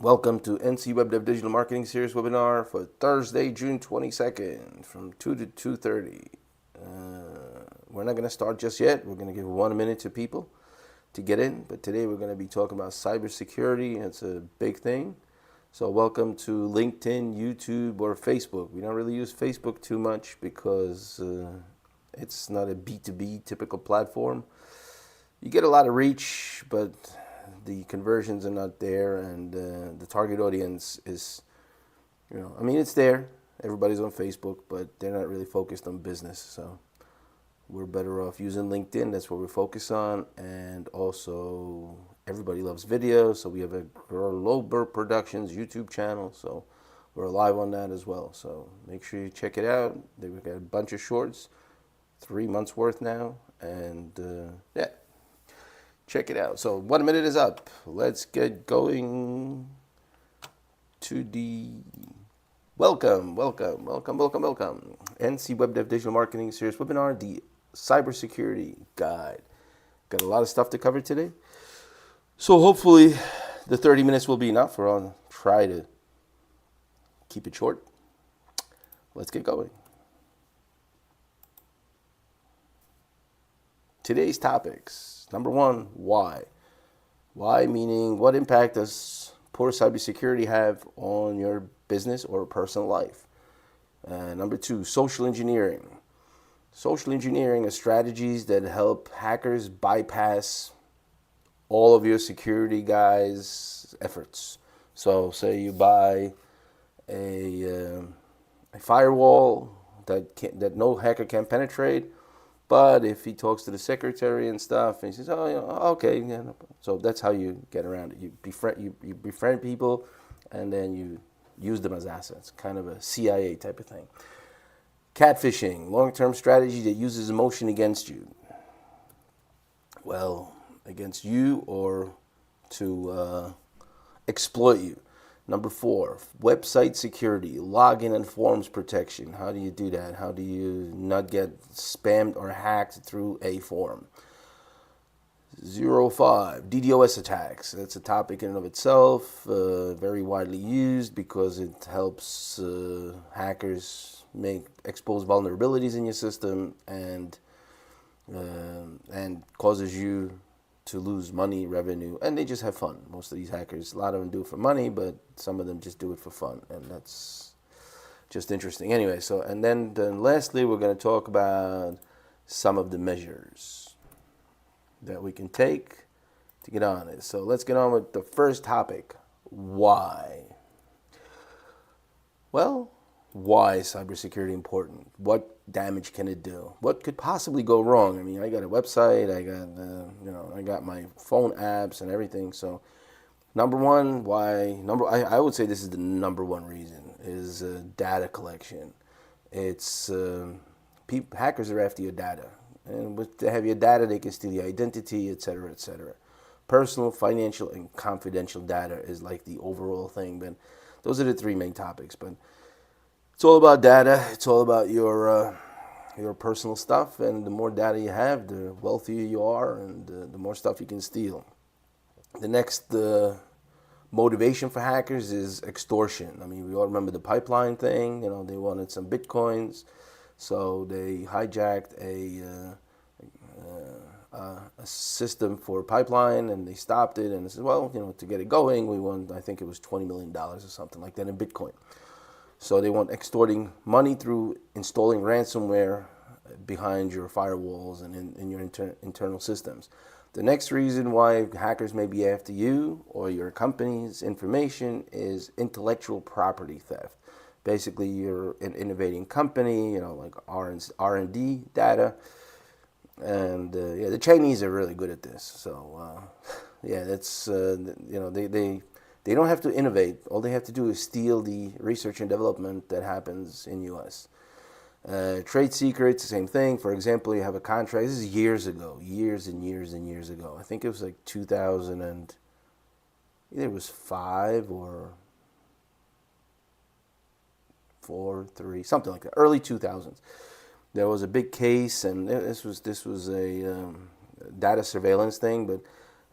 Welcome to NC Web Dev Digital Marketing Series webinar for Thursday, June 22nd from 2 to 2:30. We're not going to start just yet. We're going to give 1 minute to people to get in. But today we're going to be talking about cybersecurity. It's a big thing. So welcome to LinkedIn, YouTube, or Facebook. We don't really use Facebook too much because it's not a B2B typical platform. You get a lot of reach, but the conversions are not there, and the target audience is, it's there. Everybody's on Facebook, but they're not really focused on business. So we're better off using LinkedIn. That's what we're focused on. And also, everybody loves video, so we have a Global Productions YouTube channel. So we're live on that as well. So make sure you check it out. We've got a bunch of shorts, 3 months worth now, and yeah. Check it out. So 1 minute is up. Let's get going to the welcome. NC Web Dev Digital Marketing Series webinar, the cybersecurity guide. Got a lot of stuff to cover today. So hopefully the 30 minutes will be enough, or I'll try to keep it short. Let's get going. Today's topics. Number one, why? Why meaning what impact does poor cybersecurity have on your business or personal life? Number two, social engineering. Social engineering are strategies that help hackers bypass all of your security guys' efforts. So say you buy a firewall that no hacker can penetrate. But if he talks to the secretary and stuff, and he says, "Oh, okay," yeah, no. So that's how you get around it. You befriend people, and then you use them as assets, kind of a CIA type of thing. Catfishing, long-term strategy that uses emotion against you. Well, against you or to exploit you. Number four, website security, login and forms protection. How do you do that? How do you not get spammed or hacked through a form? 05, DDoS attacks. That's a topic in and of itself, very widely used because it helps hackers expose vulnerabilities in your system and causes you to lose money, revenue, and they just have fun. Most of these hackers, a lot of them do it for money, but some of them just do it for fun, and that's just interesting. Anyway, and then lastly, we're going to talk about some of the measures that we can take to get on it. So let's get on with the first topic, why? Well, why is cybersecurity important? What damage can it do? What could possibly go wrong? I mean, I got a website, I got my phone apps and everything. So, number one, I would say this is the number one reason is data collection. It's hackers are after your data, and with to have your data, they can steal your identity, etc., etc. Personal, financial, and confidential data is like the overall thing. But those are the three main topics. But it's all about data. It's all about your personal stuff, and the more data you have, the wealthier you are, and the more stuff you can steal. The next motivation for hackers is extortion. I mean, we all remember the pipeline thing. They wanted some bitcoins, so they hijacked a system for pipeline, and they stopped it. And they said, well, to get it going, we want, I think it was $20 million or something like that in Bitcoin. So they want extorting money through installing ransomware behind your firewalls and in your internal systems. The next reason why hackers may be after you or your company's information is intellectual property theft. Basically, you're an innovating company, like R&D data. And the Chinese are really good at this. So that's they don't have to innovate. All they have to do is steal the research and development that happens in U.S. Trade secrets, the same thing. For example, you have a contract. This is years ago, years and years and years ago. I think it was like 2000 and either it was 5 or 4, 3, something like that. Early 2000s. There was a big case, and this was a data surveillance thing, but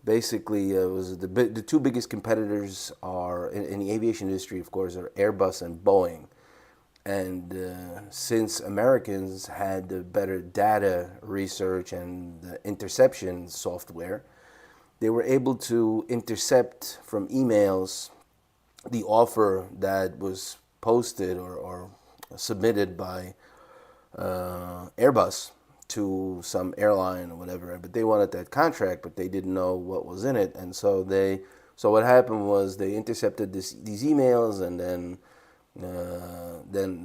basically was the two biggest competitors are in the aviation industry, of course, are Airbus and Boeing. And since Americans had the better data research and the interception software, they were able to intercept from emails the offer that was posted or submitted by Airbus to some airline or whatever. But they wanted that contract, but they didn't know what was in it. And so what happened was they intercepted these emails, and then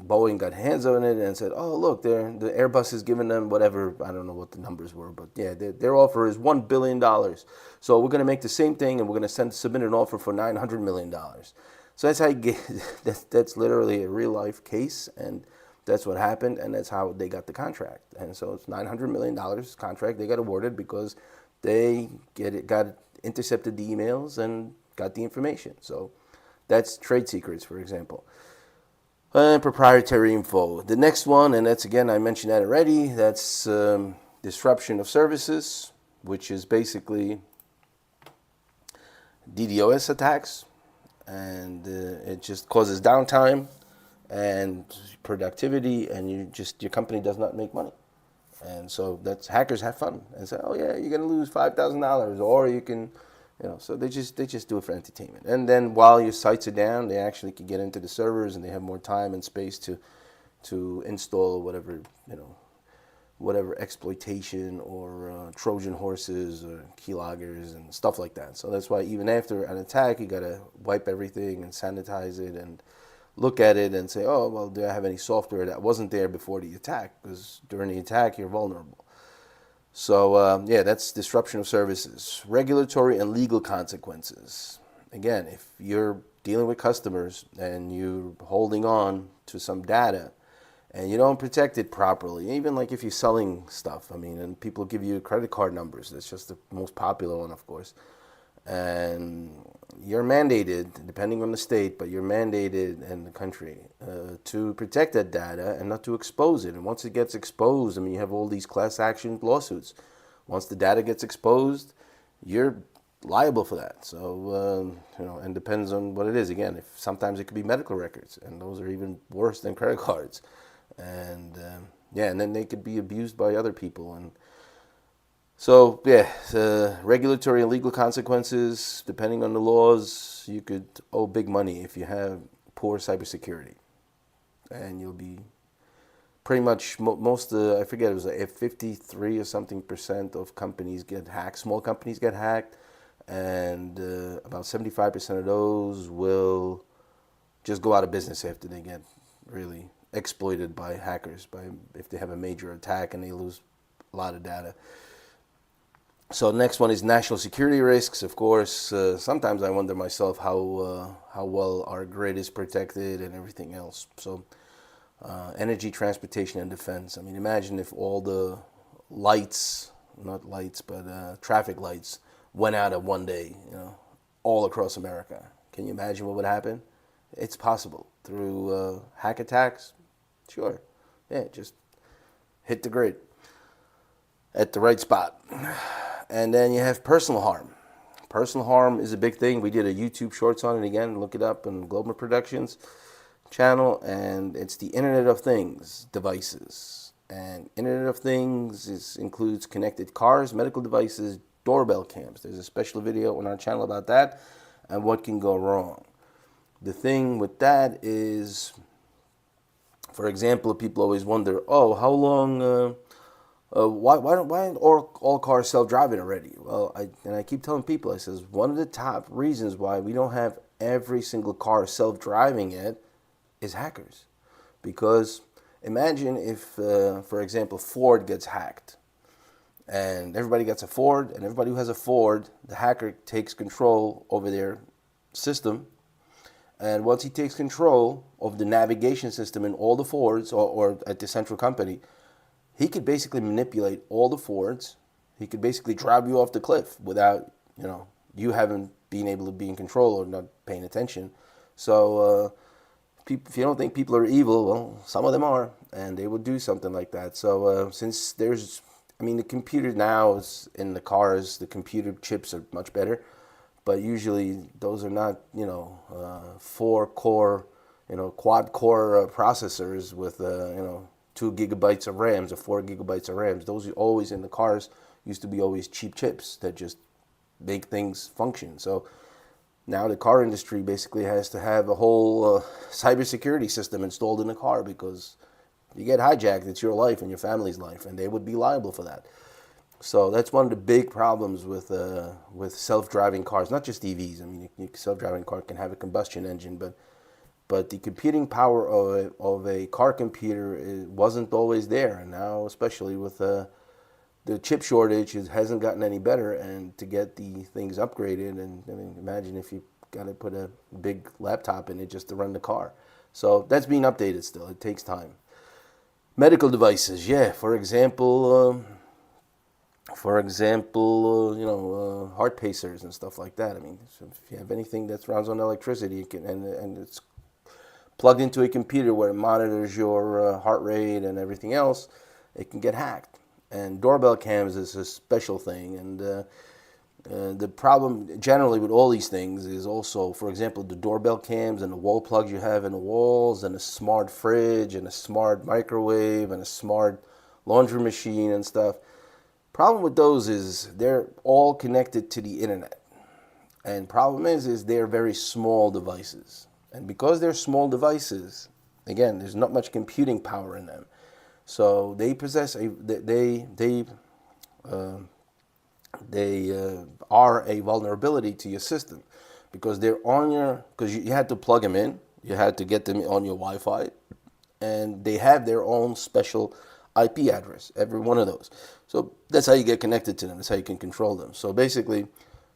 Boeing got hands on it and said, "Oh, look, the Airbus is giving them whatever. I don't know what the numbers were, but yeah, their offer is $1 billion. So we're going to make the same thing, and we're going to submit an offer for $900 million." So that's how you get. That's literally a real life case, and that's what happened, and that's how they got the contract. And so it's $900 million contract they got awarded because they got intercepted the emails and got the information. So that's trade secrets, for example. And proprietary info. The next one, and that's again, I mentioned that already, that's disruption of services, which is basically DDoS attacks. And it just causes downtime and productivity, and your company does not make money. And so that's hackers have fun and say, "Oh yeah, you're gonna lose $5,000, or you can." So they just do it for entertainment. And then while your sites are down, they actually can get into the servers, and they have more time and space to install whatever exploitation or Trojan horses or keyloggers and stuff like that. So that's why even after an attack, you gotta wipe everything and sanitize it and look at it and say, "Oh well, do I have any software that wasn't there before the attack?" Because during the attack, you're vulnerable. So, that's disruption of services. Regulatory and legal consequences. Again, if you're dealing with customers and you're holding on to some data and you don't protect it properly, even like if you're selling stuff, and people give you credit card numbers. That's just the most popular one, of course. And you're mandated, depending on the state, but you're mandated in the country to protect that data and not to expose it. And once it gets exposed, you have all these class action lawsuits. Once the data gets exposed, you're liable for that. So, and depends on what it is. Again, sometimes it could be medical records, and those are even worse than credit cards. And and then they could be abused by other people. And so, regulatory and legal consequences, depending on the laws, you could owe big money if you have poor cybersecurity. And you'll be pretty much, I forget, it was like 53 or something % of companies get hacked, small companies get hacked, and about 75% of those will just go out of business after they get really exploited by hackers, if they have a major attack and they lose a lot of data. So the next one is national security risks. Of course, sometimes I wonder myself how well our grid is protected and everything else. So energy, transportation, and defense. Imagine if all the traffic lights went out at one day, all across America. Can you imagine what would happen? It's possible. Through hack attacks? Sure. Yeah, just hit the grid at the right spot. And then you have personal harm. Personal harm is a big thing. We did a YouTube shorts on it again. Look it up on Global Productions channel. And it's the Internet of Things devices. And Internet of Things includes connected cars, medical devices, doorbell cams. There's a special video on our channel about that and what can go wrong. The thing with that is, for example, people always wonder, how long... why aren't all cars self-driving already? Well, I keep telling people, I says, one of the top reasons why we don't have every single car self-driving yet is hackers. Because imagine if, for example, Ford gets hacked. And everybody gets a Ford, and everybody who has a Ford, the hacker takes control over their system. And once he takes control of the navigation system in all the Fords or at the central company, he could basically manipulate all the Fords. He could basically drive you off the cliff without, you haven't been able to be in control or not paying attention. So if you don't think people are evil, well, some of them are, and they will do something like that. So since there's I mean, the computer now is in the cars, the computer chips are much better, but usually those are not, 4 core, quad core processors with, 2 gigabytes of RAMs or 4 gigabytes of RAMs. Those are always in the cars, used to be always cheap chips that just make things function. So now the car industry basically has to have a whole cybersecurity system installed in the car, because if you get hijacked, it's your life and your family's life, and they would be liable for that. So that's one of the big problems with self-driving cars, not just EVs. I mean, a self-driving car can have a combustion engine, but the computing power of a car computer wasn't always there, and now, especially with the chip shortage, it hasn't gotten any better. And to get the things upgraded, and I mean, imagine if you got to put a big laptop in it just to run the car. So that's being updated still. It takes time. Medical devices, yeah. Heart pacers and stuff like that. I mean, so if you have anything that runs on electricity, and it's plugged into a computer where it monitors your heart rate and everything else, it can get hacked. And doorbell cams is a special thing. And the problem generally with all these things is also, for example, the doorbell cams and the wall plugs you have in the walls, and a smart fridge and a smart microwave and a smart laundry machine and stuff. Problem with those is they're all connected to the internet. And problem is they're very small devices. And because they're small devices, again, there's not much computing power in them. So they possess are a vulnerability to your system, because because you had to plug them in, you had to get them on your Wi-Fi, and they have their own special IP address, every one of those. So that's how you get connected to them. That's how you can control them. So basically,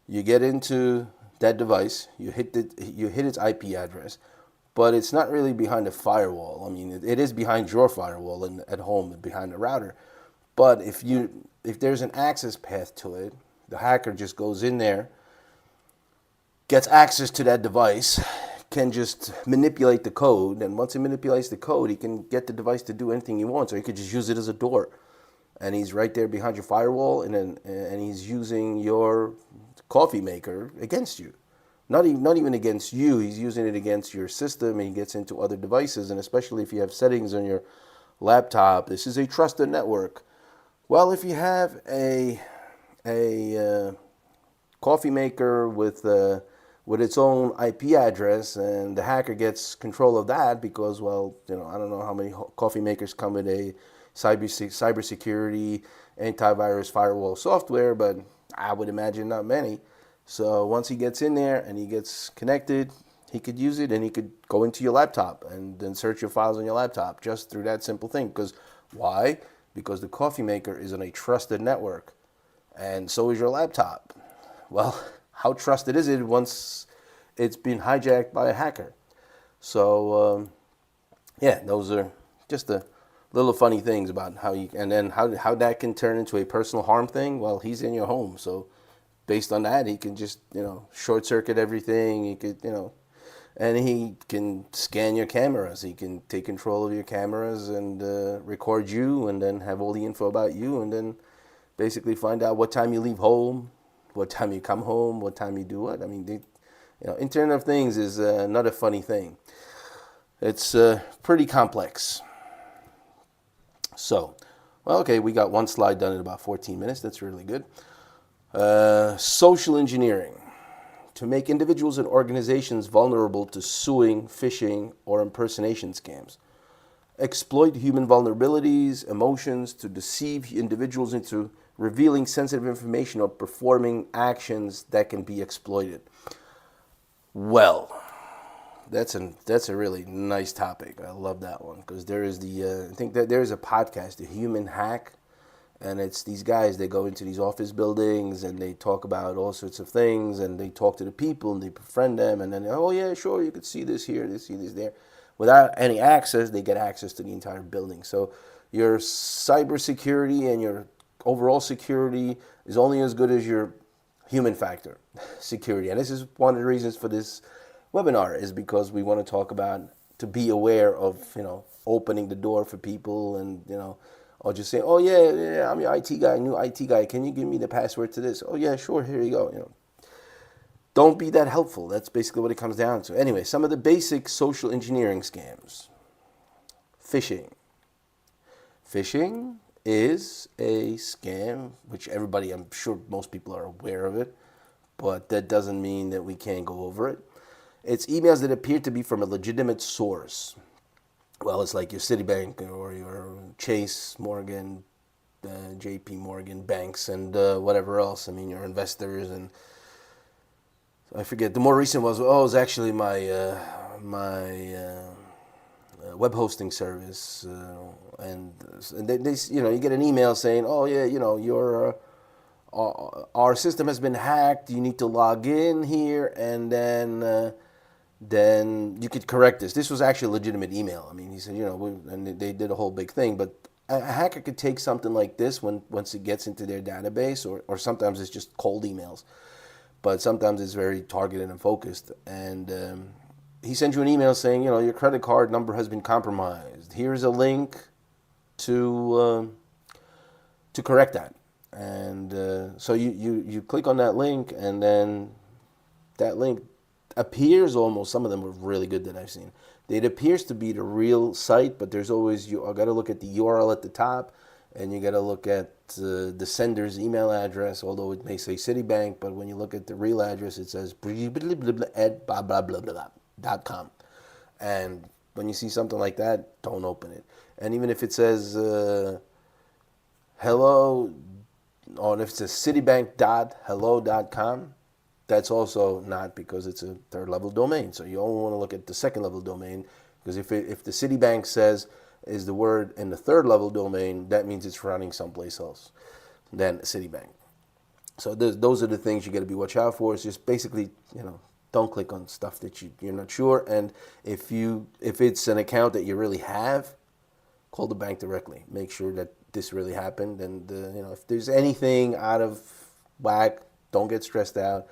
you get into that device, you hit its IP address, but it's not really behind a firewall. I mean, it is behind your firewall and at home, behind the router. But if there's an access path to it, the hacker just goes in there, gets access to that device, can just manipulate the code, and once he manipulates the code, he can get the device to do anything he wants, or he could just use it as a door. And he's right there behind your firewall, and he's using your coffee maker against you. Not even against you, he's using it against your system, and he gets into other devices, and especially if you have settings on your laptop, this is a trusted network. Well, if you have a coffee maker with its own IP address, and the hacker gets control of that because, well, I don't know how many coffee makers come with a cybersecurity antivirus firewall software, but I would imagine not many. So once he gets in there and he gets connected, he could use it, and he could go into your laptop and then search your files on your laptop just through that simple thing. Because why? Because the coffee maker is on a trusted network, and so is your laptop. Well, how trusted is it once it's been hijacked by a hacker? So yeah, those are just the little funny things about how that can turn into a personal harm thing. Well, he's in your home, so based on that, he can just, short circuit everything. He could, and he can scan your cameras. He can take control of your cameras and record you, and then have all the info about you, and then basically find out what time you leave home, what time you come home, what time you do what. I mean, Internet of Things is not a funny thing. It's pretty complex. So, well, okay, we got one slide done in about 14 minutes. That's really good. Social engineering. To make individuals and organizations vulnerable to suing, phishing, or impersonation scams. Exploit human vulnerabilities, emotions to deceive individuals into revealing sensitive information or performing actions that can be exploited. Well, that's a really nice topic. I love that one, because there is I think that there is a podcast, The Human Hack, and it's these guys, they go into these office buildings and they talk about all sorts of things, and they talk to the people and they befriend them, and then, oh yeah, sure, you could see this here, they see this there. Without any access, they get access to the entire building. So your cybersecurity and your overall security is only as good as your human factor security. And this is one of the reasons for this webinar, is because we want to talk about, to be aware of, opening the door for people, and, or just saying, oh yeah, I'm your IT guy, new IT guy. Can you give me the password to this? Oh yeah, sure. Here you go. Don't be that helpful. That's basically what it comes down to. Anyway, some of the basic social engineering scams. Phishing. Phishing is a scam, which everybody, I'm sure most people are aware of it, but that doesn't mean that we can't go over it. It's emails that appear to be from a legitimate source. Well, it's like your Citibank or your Chase, Morgan, JP Morgan banks, and whatever else. I mean, your investors, and I forget. The more recent was, it was actually my web hosting service, and they you get an email saying, oh yeah, your our system has been hacked. You need to log in here, and then you could correct this. This was actually a legitimate email. I mean, he said, and they did a whole big thing. But a hacker could take something like this once it gets into their database, or sometimes it's just cold emails. But sometimes it's very targeted and focused. And he sends you an email saying, your credit card number has been compromised. Here's a link to correct that. And so you click on that link, and then that link appears almost, some of them were really good that I've seen. It appears to be the real site, but there's always, you got to look at the URL at the top, and you got to look at the sender's email address, although it may say Citibank, but when you look at the real address, it says @blah.com. And when you see something like that, don't open it. And even if it says hello, or if it says citibank.hello.com, that's also not, because it's a third level domain. So you only want to look at the second level domain, because if the Citibank says is the word in the third level domain, that means it's running someplace else than Citibank. So those are the things you got to be watch out for. It's just basically, don't click on stuff that you're not sure. And if it's an account that you really have, call the bank directly. Make sure that this really happened. And if there's anything out of whack, don't get stressed out.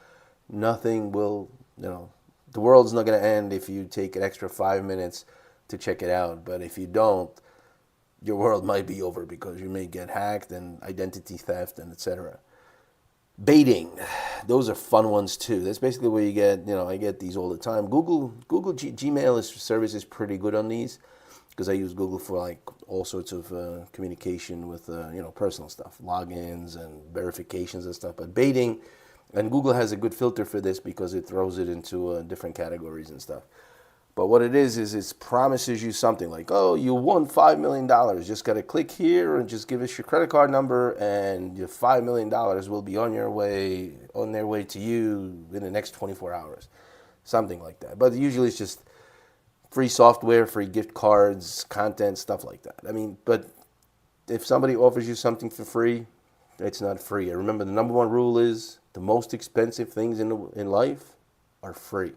Nothing will, the world's not going to end if you take an extra 5 minutes to check it out. But if you don't, your world might be over, because you may get hacked and identity theft and etc. Baiting, those are fun ones too. That's basically where you get, I get these all the time. Google Gmail service is pretty good on these, because I use Google for like all sorts of communication with personal stuff, logins and verifications and stuff. But baiting, and Google has a good filter for this because it throws it into different categories and stuff. But what it is it promises you something like, oh, you won $5 million. Just got to click here and just give us your credit card number, and your $5 million will be on their way to you in the next 24 hours. Something like that. But usually it's just free software, free gift cards, content, stuff like that. I mean, but if somebody offers you something for free, it's not free. And remember, the number one rule is the most expensive things in life are free.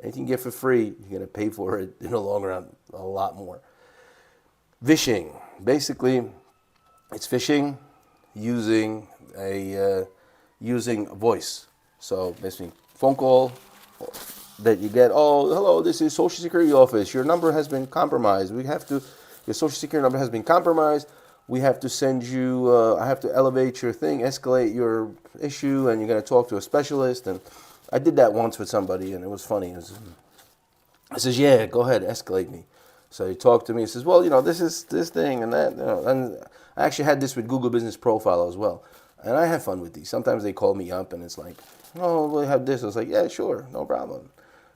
Anything you get for free, you're going to pay for it in the long run a lot more. Phishing. Basically, it's phishing using voice. So basically, phone call that you get, oh, hello, this is Social Security office. Your number has been compromised. Your Social Security number has been compromised. We have to send you, I have to elevate your thing, escalate your issue, and you're going to talk to a specialist. And I did that once with somebody, and it was funny. I says, yeah, go ahead, escalate me. So he talked to me. He says, well, this is this thing and that. And I actually had this with Google Business Profile as well. And I have fun with these. Sometimes they call me up, and it's like, oh, we have this. I was like, yeah, sure, no problem.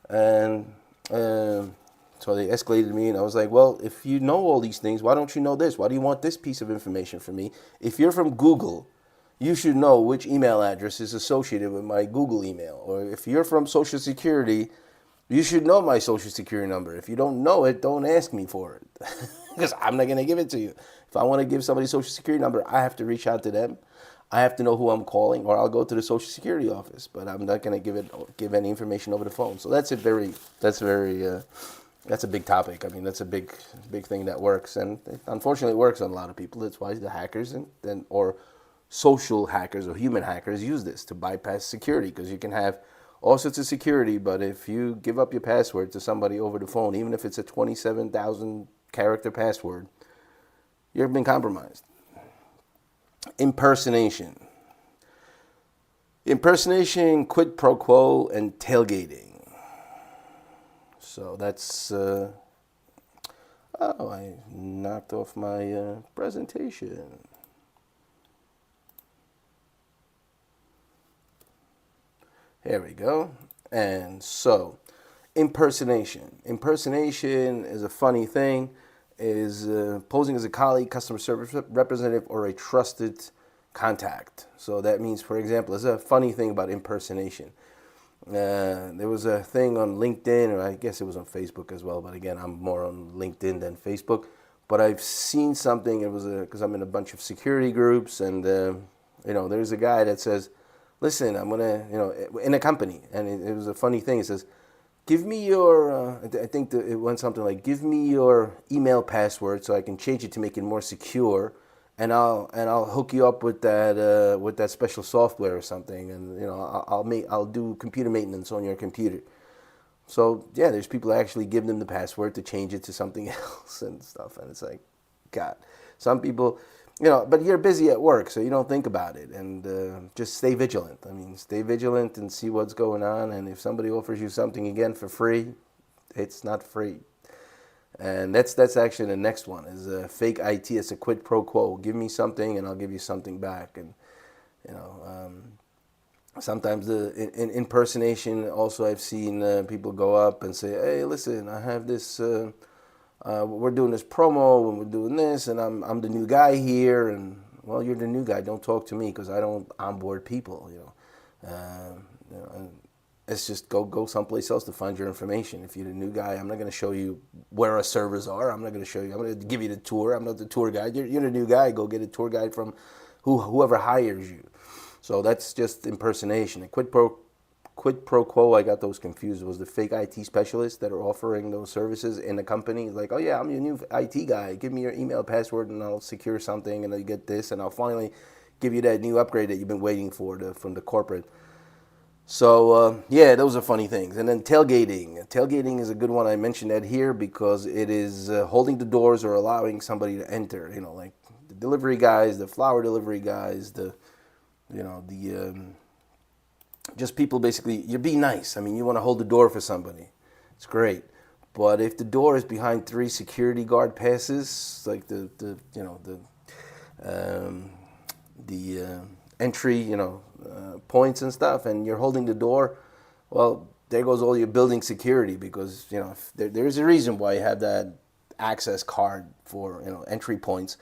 And so they escalated me, and I was like, well, if you know all these things, why don't you know this? Why do you want this piece of information from me? If you're from Google, you should know which email address is associated with my Google email. Or if you're from Social Security, you should know my Social Security number. If you don't know it, don't ask me for it, because I'm not going to give it to you. If I want to give somebody Social Security number, I have to reach out to them. I have to know who I'm calling, or I'll go to the Social Security office. But I'm not going to give any information over the phone. So that's a big topic. I mean, that's a big thing that works, and unfortunately, it works on a lot of people. That's why the hackers or social hackers or human hackers use this to bypass security, because you can have all sorts of security, but if you give up your password to somebody over the phone, even if it's a 27,000 character password, You've been compromised. Impersonation. Impersonation, quid pro quo, and tailgating. So that's, I knocked off my presentation. Here we go. And so, impersonation. Impersonation is a funny thing. It is posing as a colleague, customer service representative, or a trusted contact. So that means, for example, there's a funny thing about impersonation. There was a thing on LinkedIn, or I guess it was on Facebook as well, but again, I'm more on LinkedIn than Facebook. But I've seen something, it was because I'm in a bunch of security groups, and there's a guy that says, listen, I'm gonna, in a company, and it was a funny thing. It says, give me your, I think it went something like, give me your email password so I can change it to make it more secure, and I'll hook you up with that special software or something, and I'll do computer maintenance on your computer. So yeah, there's people that actually give them the password to change it to something else and stuff, and it's like, God, some people. But you're busy at work, so you don't think about it, and just stay vigilant. I mean, stay vigilant and see what's going on, and if somebody offers you something again for free, it's not free. And that's actually the next one, is fake IT. It's a quid pro quo. Give me something, and I'll give you something back. And, sometimes in impersonation, also I've seen people go up and say, hey, listen, I have this... we're doing this promo and we're doing this, and I'm the new guy here, and well, you're the new guy. Don't talk to me because I don't onboard people. And it's just go someplace else to find your information. If you're the new guy, I'm not going to show you where our servers are. I'm not going to show you. I'm going to give you the tour. I'm not the tour guide. You're the new guy. Go get a tour guide from whoever hires you. So that's just impersonation. A quid pro quo, I got those confused. It was the fake IT specialists that are offering those services in the company. Like, oh yeah, I'm your new IT guy. Give me your email password and I'll secure something, and you get this, and I'll finally give you that new upgrade that you've been waiting for from the corporate. So yeah, those are funny things. And then tailgating. Tailgating is a good one. I mentioned that here because it is holding the doors or allowing somebody to enter. Like the delivery guys, the flower delivery guys, just people basically, you be nice. I mean, you want to hold the door for somebody. It's great. But if the door is behind 3 security guard passes, like the entry, points and stuff, and you're holding the door, well, there goes all your building security, because, there's a reason why you have that access card for, entry points.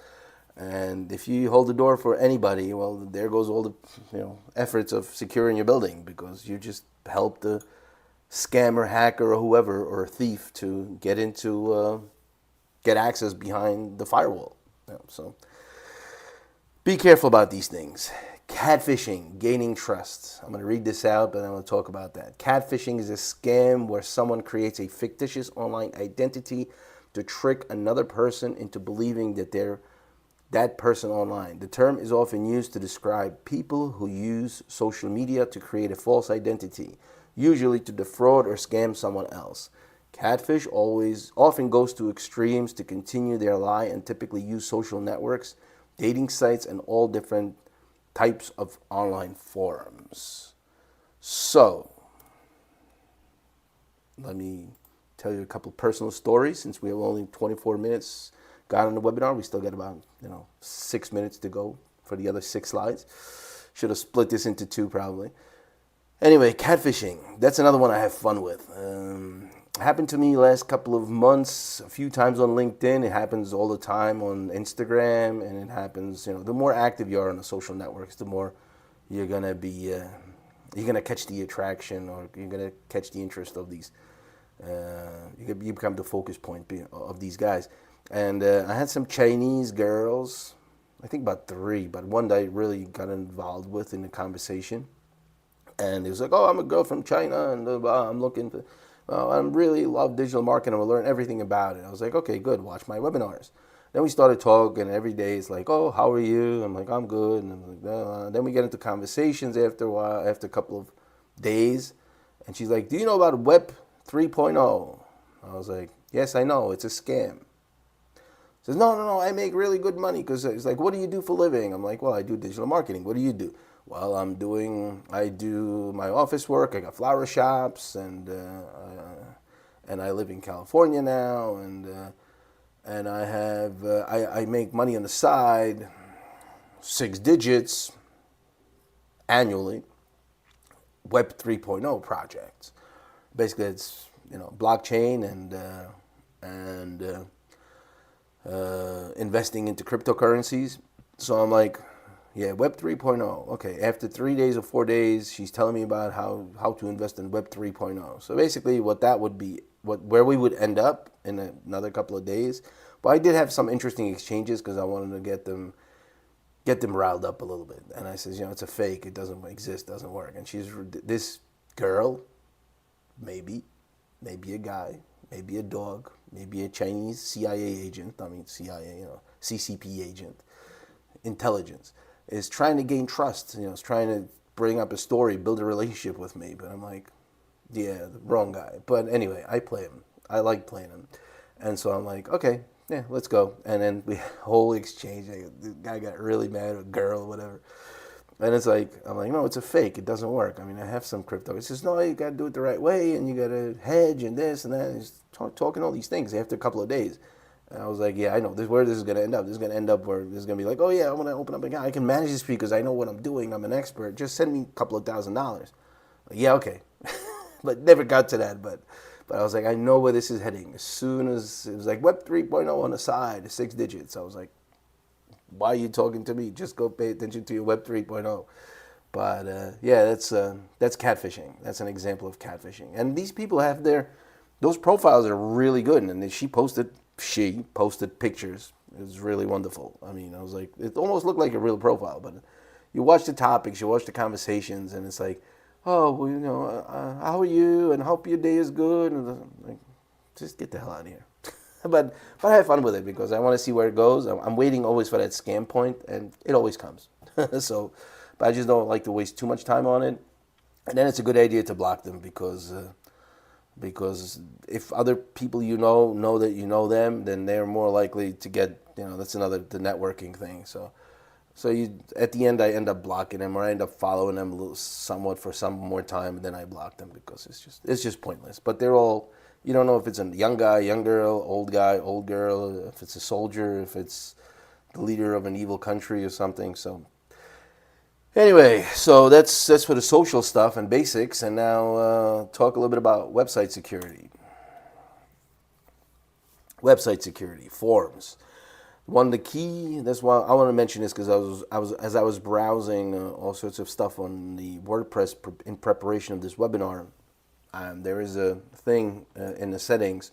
And if you hold the door for anybody, well, there goes all the efforts of securing your building, because you just helped the scammer, hacker, or whoever, or thief to get access behind the firewall. So be careful about these things. Catfishing, gaining trust. I'm going to read this out, but I'm going to talk about that. Catfishing is a scam where someone creates a fictitious online identity to trick another person into believing that they're that person online. The term is often used to describe people who use social media to create a false identity, usually to defraud or scam someone else. Catfish often goes to extremes to continue their lie, and typically use social networks, dating sites, and all different types of online forums. So, let me tell you a couple personal stories, since we have only 24 minutes gone on the webinar. We still got about 6 minutes to go for the other 6 slides. Should have split this into 2 probably. Anyway, catfishing. That's another one I have fun with. Happened to me last couple of months, a few times on LinkedIn. It happens all the time on Instagram, and it happens, the more active you are on the social networks, the more you're gonna be, you're gonna catch the attraction, or you're gonna catch the interest of these. You become the focus point of these guys. And I had some Chinese girls, I think about 3, but one that I really got involved with in the conversation. And it was like, oh, I'm a girl from China, and I'm looking for, I really love digital marketing. I will learn everything about it. I was like, okay, good, watch my webinars. Then we started talking, and every day it's like, oh, how are you? I'm like, I'm good. And I'm like, then we get into conversations after a while, after a couple of days. And she's like, do you know about Web 3.0? I was like, yes, I know. It's a scam. Says, no, I make really good money. Because it's like, what do you do for a living? I'm like, well, I do digital marketing. What do you do? Well, I do my office work. I got flower shops, and I live in California now, and I make money on the side, 6 digits annually, Web 3.0 projects. Basically, it's blockchain and investing into cryptocurrencies. So I'm like, yeah, Web 3.0. Okay, after 3 days or 4 days, she's telling me about how to invest in Web 3.0. So basically, what that would be, where we would end up in another couple of days. But I did have some interesting exchanges because I wanted to get them riled up a little bit. And I says, it's a fake. It doesn't exist. Doesn't work. And this girl, maybe a guy, maybe a dog, maybe a Chinese CIA agent. I mean CIA, CCP agent, intelligence, is trying to gain trust. Is trying to bring up a story, build a relationship with me. But I'm like, yeah, the wrong guy. But anyway, I play him. I like playing him. And so I'm like, okay, yeah, let's go. And then we whole exchange. The guy got really mad, a girl, or whatever. And it's like, I'm like, no, it's a fake. It doesn't work. I mean, I have some crypto. He says, no, you got to do it the right way, and you got to hedge and this and that. And he's talking all these things after a couple of days. And I was like, yeah, I know where this is going to end up. This is going to end up where this is going to be like, oh, yeah, I want to open up an account. I can manage this because I know what I'm doing. I'm an expert. Just send me a couple of $1,000. Like, yeah, okay. But never got to that. But I was like, I know where this is heading. As soon as it was like Web 3.0 on the side, 6 digits, I was like, why are you talking to me? Just go pay attention to your Web 3.0. But yeah, that's catfishing. That's an example of catfishing. And these people have those profiles are really good. And she posted pictures. It was really wonderful. I mean, I was like, it almost looked like a real profile. But you watch the topics, you watch the conversations, and it's like, oh, well, how are you? And hope your day is good. And I'm like, just get the hell out of here. But I have fun with it because I want to see where it goes. I'm waiting always for that scam point, and it always comes. So, but I just don't like to waste too much time on it. And then it's a good idea to block them because if other people know that you know them, then they're more likely to get, that's the networking thing. So at the end, I end up blocking them, or I end up following them somewhat for some more time, and then I block them because it's just pointless. But they're all, you don't know if it's a young guy, young girl, old guy, old girl, if it's a soldier, if it's the leader of an evil country or something. So anyway, so that's for the social stuff and basics, and now talk a little bit about website security. Website security, forms. One of the key. That's why I want to mention this because I was browsing all sorts of stuff on the WordPress in preparation of this webinar. There is a thing in the settings,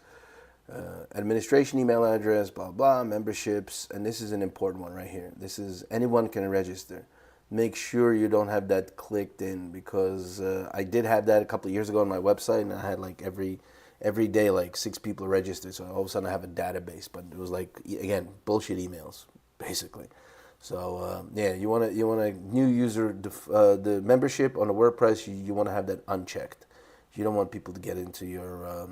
administration email address, blah blah, memberships, and this is an important one right here. This is anyone can register. Make sure you don't have that clicked in because I did have that a couple of years ago on my website, and I had like every day like 6 people registered, so all of a sudden I have a database, but it was like, again, bullshit emails basically. So yeah, you want a new user the membership on the WordPress, you want to have that unchecked. You don't want people to get into your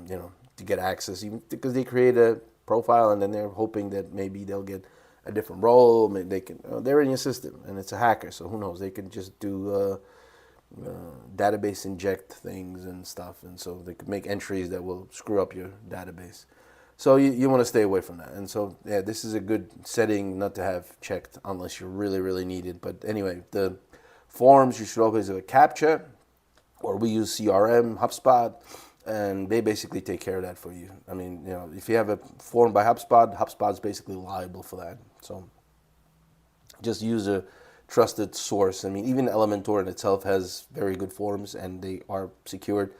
to get access, even because they create a profile and then they're hoping that maybe they'll get a different role. Maybe they can they're in your system and it's a hacker, so who knows, they can just do database inject things and stuff, and so they could make entries that will screw up your database. So you want to stay away from that. And so yeah, this is a good setting not to have checked unless you really, really need it. But anyway, the forms, you should always have a CAPTCHA, or we use CRM, HubSpot, and they basically take care of that for you. I mean, if you have a form by HubSpot's basically liable for that. So just use a trusted source. I mean, even Elementor in itself has very good forms and they are secured.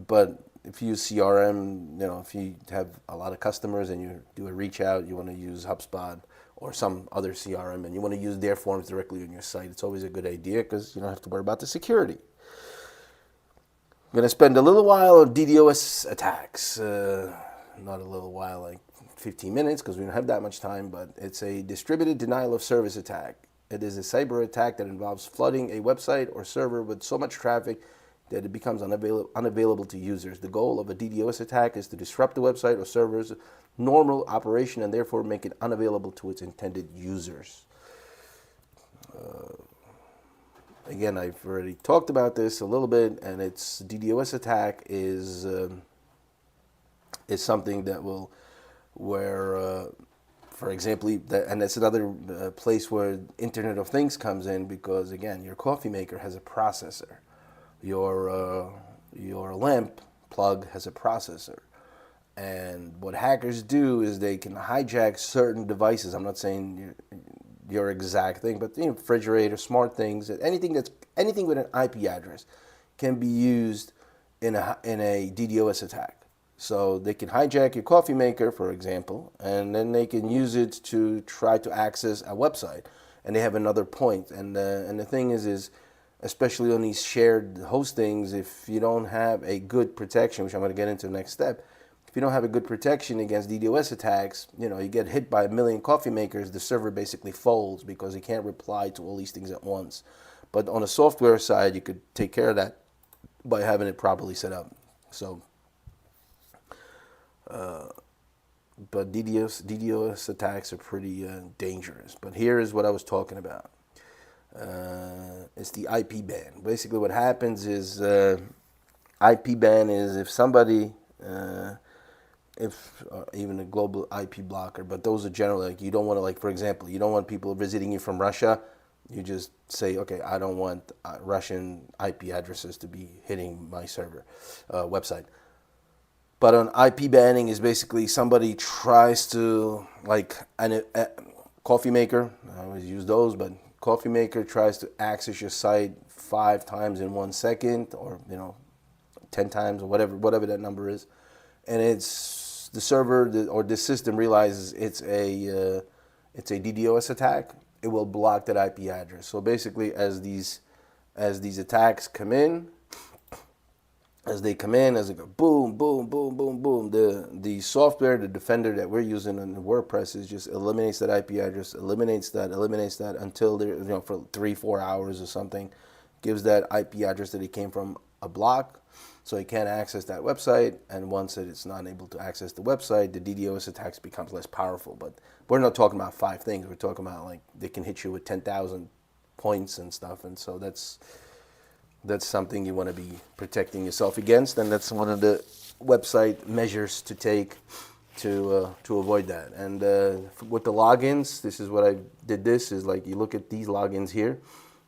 But if you use CRM, if you have a lot of customers and you do a reach out, you want to use HubSpot or some other CRM and you want to use their forms directly on your site, it's always a good idea because you don't have to worry about the security. I'm going to spend a little while on DDoS attacks. Not a little while, like 15 minutes, because we don't have that much time, but it's a distributed denial of service attack. It is a cyber attack that involves flooding a website or server with so much traffic that it becomes unavailable to users. The goal of a DDoS attack is to disrupt the website or server's normal operation and therefore make it unavailable to its intended users. Again, I've already talked about this a little bit, and it's DDoS attack is something that will, where, for example, and that's another place where Internet of Things comes in, because again, your coffee maker has a processor, your lamp plug has a processor, and what hackers do is they can hijack certain devices. I'm not saying your exact thing, but refrigerator, smart things, anything with an IP address can be used in a DDoS attack. So they can hijack your coffee maker, for example, and then they can use it to try to access a website, and they have another point. And the thing is especially on these shared hostings, if you don't have a good protection, which I'm going to get into the next step, if you don't have a good protection against DDoS attacks, you get hit by a million coffee makers, the server basically folds because it can't reply to all these things at once. But on the software side, you could take care of that by having it properly set up. So, but DDoS attacks are pretty dangerous. But here is what I was talking about. It's the IP ban. Basically, what happens is IP ban is if somebody even a global IP blocker, but those are generally, like, you don't want to, like, for example, you don't want people visiting you from Russia. You just say, okay, I don't want Russian IP addresses to be hitting my server website. But on IP banning is basically somebody tries to, like, a coffee maker, I always use those, but coffee maker tries to access your site 5 times in 1 second, or 10 times, or whatever that number is, and it's the server or the system realizes it's a DDoS attack. It will block that IP address. So basically, as these attacks come in, as they go boom, boom, boom, boom, boom, the software, the defender that we're using on the WordPress is just eliminates that IP address, eliminates that until there, for 3-4 hours or something, gives that IP address that it came from a block, so it can't access that website. And once it's not able to access the website, the DDoS attacks becomes less powerful. But we're not talking about 5 things. We're talking about, like, they can hit you with 10,000 points and stuff. And so that's something you want to be protecting yourself against, and that's one of the website measures to take to avoid that. And with the logins, this is what I did. This is, like, you look at these logins here.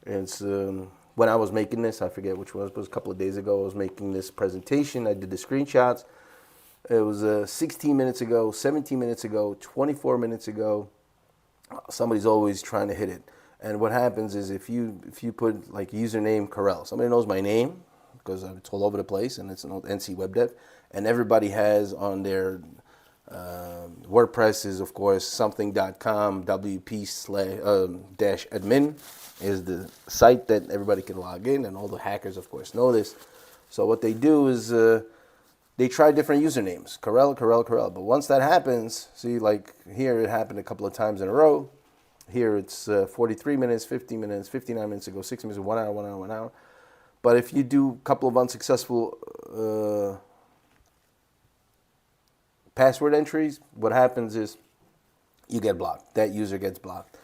It's when I was making this, I forget which one, it was a couple of days ago, I was making this presentation. I did the screenshots. It was 16 minutes ago, 17 minutes ago, 24 minutes ago. Somebody's always trying to hit it. And what happens is if you put, like, username Corel, somebody knows my name because it's all over the place, and it's an old NC Web Dev, and everybody has on their WordPress is, of course, something.com wp/-admin is the site that everybody can log in, and all the hackers, of course, know this. So what they do is they try different usernames, Corel. But once that happens, see, like here, it happened a couple of times in a row. Here it's 43 minutes, 50 minutes, 59 minutes ago, 60 minutes, 1 hour, 1 hour, 1 hour. But if you do a couple of unsuccessful password entries, what happens is you get blocked. That user gets blocked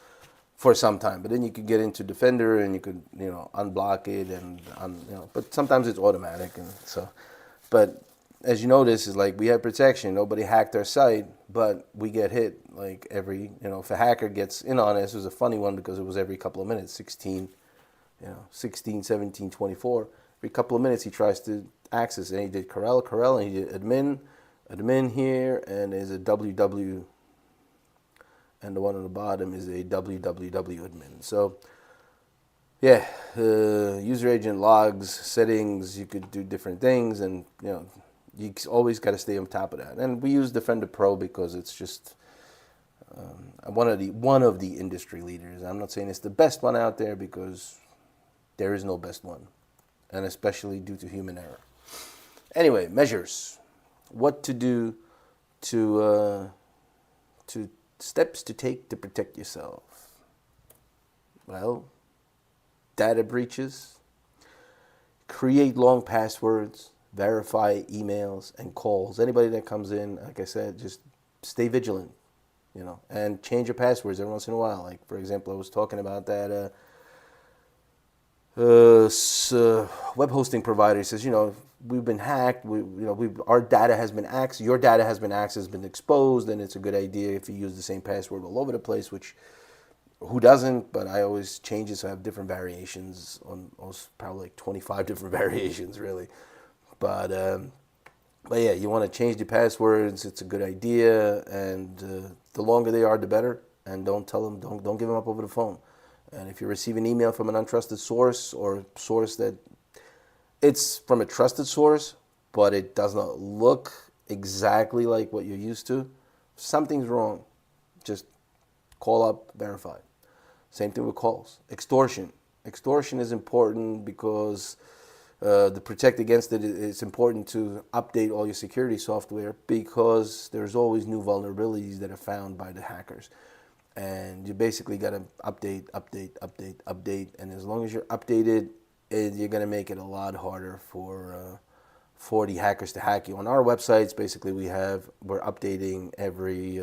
for some time. But then you could get into Defender and you could, unblock it, and but sometimes it's automatic. And so, but as you notice, is like we have protection. Nobody hacked our site, but we get hit like every, if a hacker gets in on this, it was a funny one because it was every couple of minutes, 16, 17, 24. Every couple of minutes he tries to access, and he did Corel, and he did admin here, and there's a www, and the one on the bottom is a www admin. So yeah, user agent logs, settings, you could do different things, and you always got to stay on top of that. And we use Defender Pro because it's just one of the industry leaders. I'm not saying it's the best one out there because there is no best one, and especially due to human error. Anyway, measures. What to do to steps to take to protect yourself. Well, data breaches. create long passwords, verify emails and calls. Anybody that comes in, like I said, just stay vigilant, and change your passwords every once in a while. Like, for example, I was talking about that web hosting provider. He says, we've been hacked. Our data has been accessed. Your data has been accessed, has been exposed, and it's a good idea if you use the same password all over the place. Which, who doesn't? But I always change it, so I have different variations on probably like 25 different variations, really. But yeah, you want to change the passwords. It's a good idea, and the longer they are, the better. And don't give them up over the phone. And if you receive an email from an untrusted source, or source that it's from a trusted source, but it does not look exactly like what you're used to, something's wrong. Just call up, verify. Same thing with calls. Extortion. Extortion is important because to protect against it, it's important to update all your security software, because there's always new vulnerabilities that are found by the hackers. And you basically got to update. And as long as you're updated, you're going to make it a lot harder for the hackers to hack you. On our websites, basically, we're updating every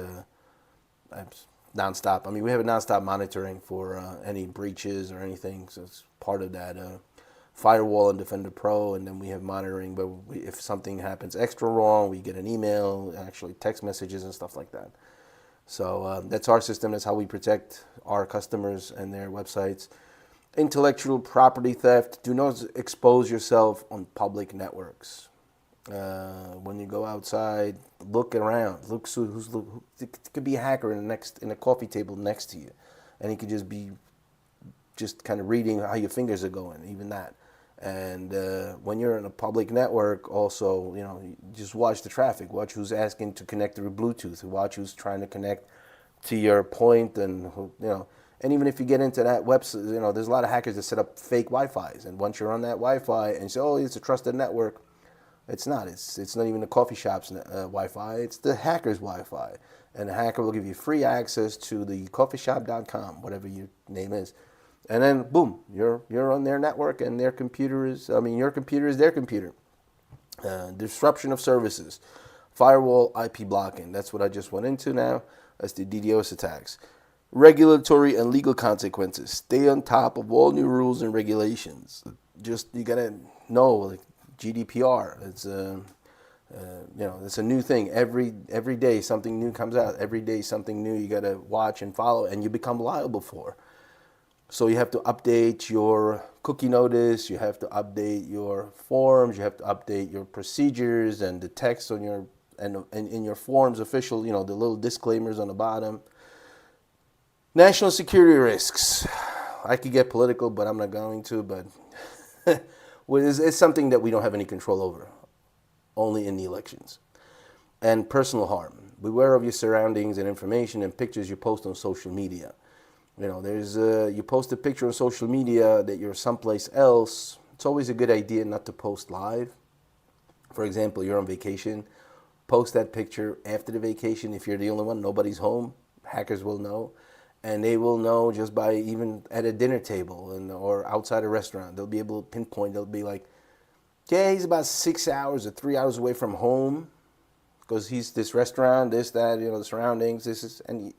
nonstop. I mean, we have a nonstop monitoring for any breaches or anything. So it's part of that firewall and Defender Pro. And then we have monitoring, but if something happens extra wrong, we get an email, actually text messages and stuff like that. So that's our system. That's how we protect our customers and their websites. Intellectual property theft. Do not expose yourself on public networks. When you go outside, look around. Look it could be a hacker in a coffee table next to you, and he could just be kind of reading how your fingers are going. Even that. And when you're in a public network, also, just watch the traffic. Watch who's asking to connect through Bluetooth. Watch who's trying to connect to your point, and And even if you get into that website, there's a lot of hackers that set up fake Wi-Fi's. And once you're on that Wi-Fi and you say, oh, it's a trusted network, it's not. It's not even the coffee shop's Wi-Fi. It's the hacker's Wi-Fi. And the hacker will give you free access to the coffeeshop.com, whatever your name is. And then, boom, you're on their network, and your computer is their computer. Disruption of services. Firewall, IP blocking. That's what I just went into now. That's the DDoS attacks. Regulatory and legal consequences. Stay on top of all new rules and regulations. You gotta know, like GDPR. It's it's a new thing. Every day something new comes out. Every day something new you gotta watch and follow, and you become liable for. So you have to update your cookie notice. You have to update your forms. You have to update your procedures and the text on your and in your forms official. The little disclaimers on the bottom. National security risks. I could get political, but I'm not going to. But it's something that we don't have any control over, only in the elections. And personal harm. Beware of your surroundings and information and pictures you post on social media. You post a picture on social media that you're someplace else. It's always a good idea not to post live. For example, you're on vacation. Post that picture after the vacation. If you're the only one, nobody's home. Hackers will know. And they will know just by even at a dinner table or outside a restaurant. They'll be able to pinpoint. They'll be like, yeah, he's about 6 hours or 3 hours away from home because he's this restaurant, this, that, the surroundings. And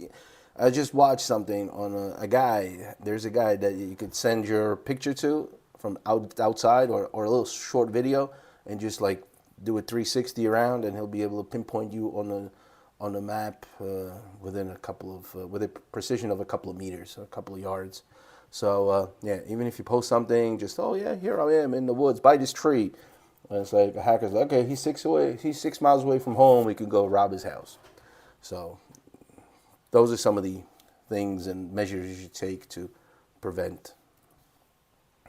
I just watched something on a guy. There's a guy that you could send your picture to from outside or a little short video and just like do a 360 around, and he'll be able to pinpoint you on the map within with a precision of a couple of meters, or a couple of yards. So even if you post something, just here I am in the woods by this tree, and it's like a hacker's like, okay, he's 6 miles away from home. We could go rob his house. So those are some of the things and measures you should take to prevent,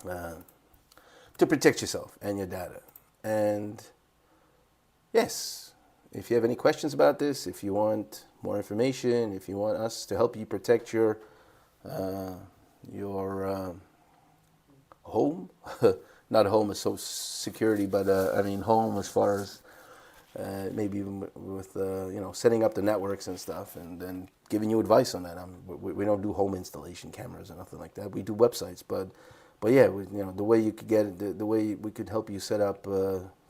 to protect yourself and your data. And yes, if you have any questions about this, if you want more information, if you want us to help you protect your home, not home as social security, but home as far as maybe even with setting up the networks and stuff, and then giving you advice on that. We don't do home installation cameras or nothing like that. We do websites, but But yeah, the way you could get the way we could help you set up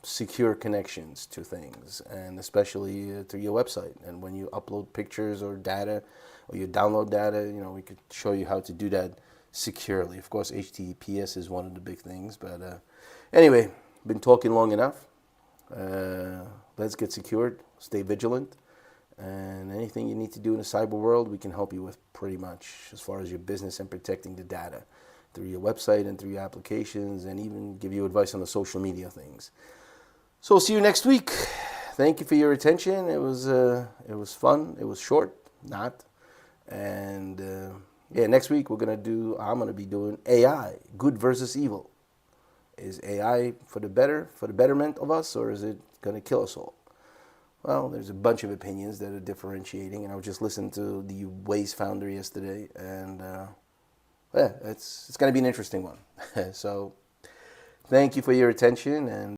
secure connections to things, and especially through your website. And when you upload pictures or data, or you download data, we could show you how to do that securely. Of course, HTTPS is one of the big things. But anyway, been talking long enough. Let's get secured. Stay vigilant. And anything you need to do in the cyber world, we can help you with pretty much as far as your business and protecting the data through your website and through your applications, and even give you advice on the social media things. So see you next week. Thank you for your attention. It was fun. It was short, not. And yeah, next week I'm gonna be doing AI, good versus evil. Is AI for the betterment of us, or is it gonna kill us all? Well, there's a bunch of opinions that are differentiating, and I was just listening to the Waze founder yesterday, and yeah, it's going to be an interesting one. So, thank you for your attention, and